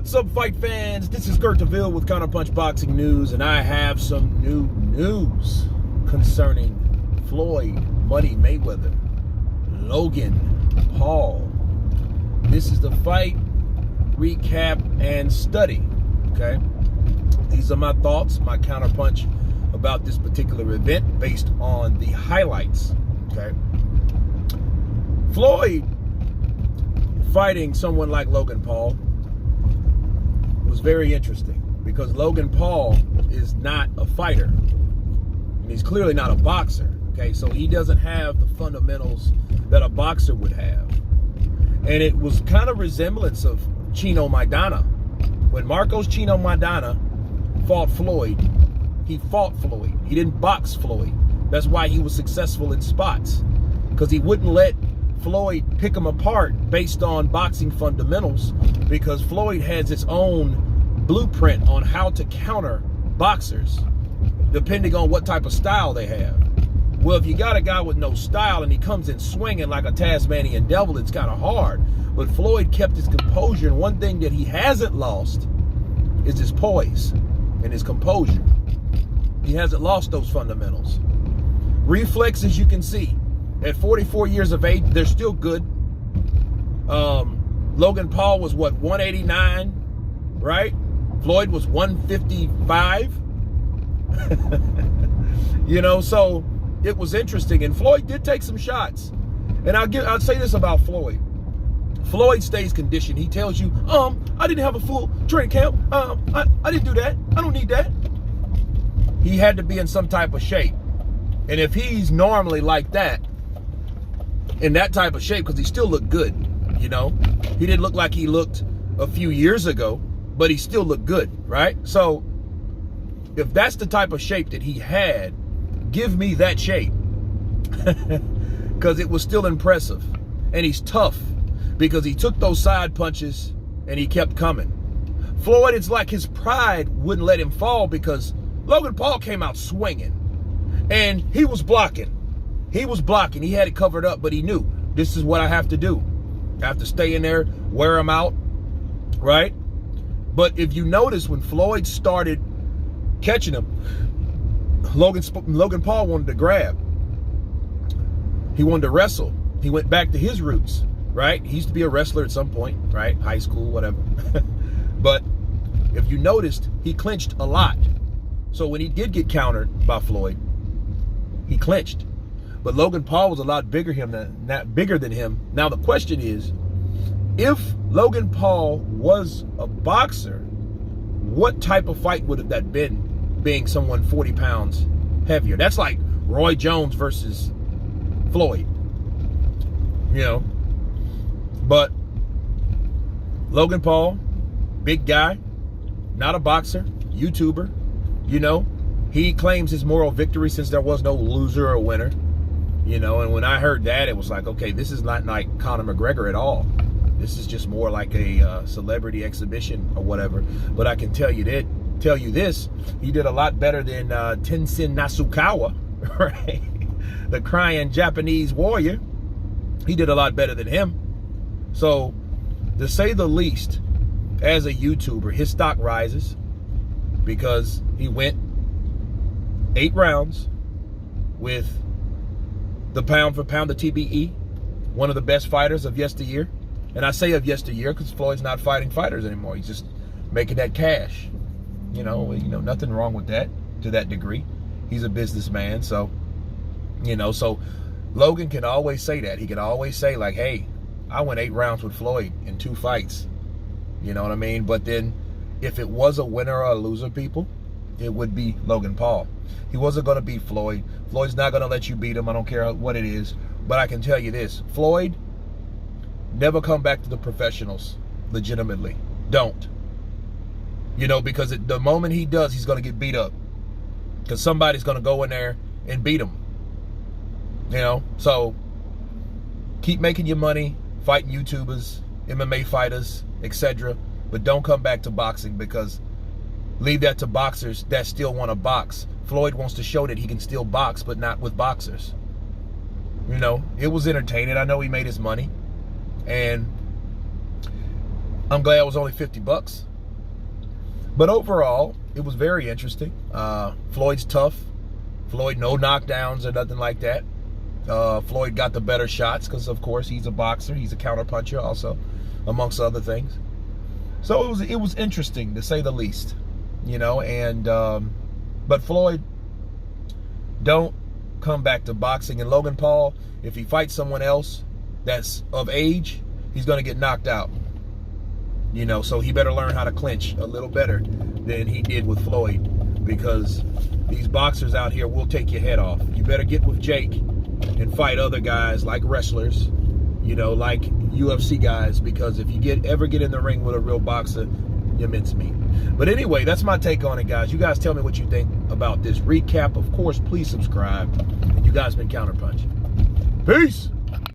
What's up, fight fans? This is Kurt DeVille with Counterpunch Boxing News, and I have some new news concerning Floyd, Money Mayweather, Logan Paul. This is the fight recap and study, okay? These are my thoughts, my counterpunch about this particular event based on the highlights, okay? Floyd fighting someone like Logan Paul was very interesting because Logan Paul is not a fighter and he's clearly not a boxer, okay? So he doesn't have the fundamentals that a boxer would have. And it was kind of resemblance of Chino Maidana. When Marcos Chino Maidana fought Floyd, he fought Floyd. He didn't box Floyd. That's why he was successful in spots, because he wouldn't let Floyd pick him apart based on boxing fundamentals, because Floyd has its own blueprint on how to counter boxers depending on what type of style they have. Well, if you got a guy with no style and he comes in swinging like a Tasmanian devil, it's kind of hard. But Floyd kept his composure, and one thing that he hasn't lost is his poise and his composure. He hasn't lost those fundamentals. Reflexes, you can see, at 44 years of age, they're still good. Logan Paul was, what, 189, right? Floyd was 155. You know, so it was interesting. And Floyd did take some shots. And I'll say this about Floyd. Floyd stays conditioned. He tells you, I didn't have a full training camp. I didn't do that. I don't need that. He had to be in some type of shape. And if he's normally like that, in that type of shape, because he still looked good, you know? He didn't look like he looked a few years ago, but he still looked good, right? So if that's the type of shape that he had, give me that shape. Because it was still impressive. And he's tough because he took those side punches and he kept coming. Floyd, it's like his pride wouldn't let him fall, because Logan Paul came out swinging and he was blocking. He was blocking. He had it covered up, but he knew, this is what I have to do. I have to stay in there, wear him out, right? But if you notice, when Floyd started catching him, Logan Paul wanted to grab. He wanted to wrestle. He went back to his roots, right? He used to be a wrestler at some point, right? High school, whatever. But if you noticed, he clinched a lot. So when he did get countered by Floyd, he clinched. But Logan Paul was a lot bigger than him. Now the question is, if Logan Paul was a boxer, what type of fight would have that been, being someone 40 pounds heavier? That's like Roy Jones versus Floyd, you know? But Logan Paul, big guy, not a boxer, YouTuber, you know? He claims his moral victory since there was no loser or winner. You know, and when I heard that, it was like, okay, this is not like Conor McGregor at all. This is just more like a celebrity exhibition or whatever. But I can tell you this, he did a lot better than Tenzin Nasukawa, right? The crying Japanese warrior. He did a lot better than him. So, to say the least, as a YouTuber, his stock rises because he went 8 rounds with the pound for pound, the TBE, one of the best fighters of yesteryear. And I say of yesteryear because Floyd's not fighting fighters anymore. He's just making that cash. You know, nothing wrong with that to that degree. He's a businessman, so, you know, so Logan can always say that. He can always say, like, hey, I went 8 rounds with Floyd in 2 fights. You know what I mean? But then if it was a winner or a loser, people, it would be Logan Paul. He wasn't going to beat Floyd. Floyd's not going to let you beat him. I don't care what it is. But I can tell you this. Floyd, never come back to the professionals legitimately. Don't. You know, because the moment he does, he's going to get beat up. Because somebody's going to go in there and beat him. You know? So, keep making your money, fighting YouTubers, MMA fighters, etc. But don't come back to boxing, because leave that to boxers that still want to box. Floyd wants to show that he can still box, but not with boxers. You know, it was entertaining. I know he made his money. And I'm glad it was only $50. But overall, it was very interesting. Floyd's tough. Floyd, no knockdowns or nothing like that. Floyd got the better shots because, of course, he's a boxer. He's a counterpuncher also, amongst other things. So it was interesting, to say the least, you know. And but Floyd, don't come back to boxing. And Logan Paul, if he fights someone else that's of age, he's going to get knocked out. You know, so he better learn how to clinch a little better than he did with Floyd, because these boxers out here will take your head off. You better get with Jake and fight other guys like wrestlers, you know, like UFC guys, because if you ever get in the ring with a real boxer, you're mincemeat. But anyway, that's my take on it, guys. You guys tell me what you think about this recap. Of course, please subscribe. And you guys been Counterpunch. Peace.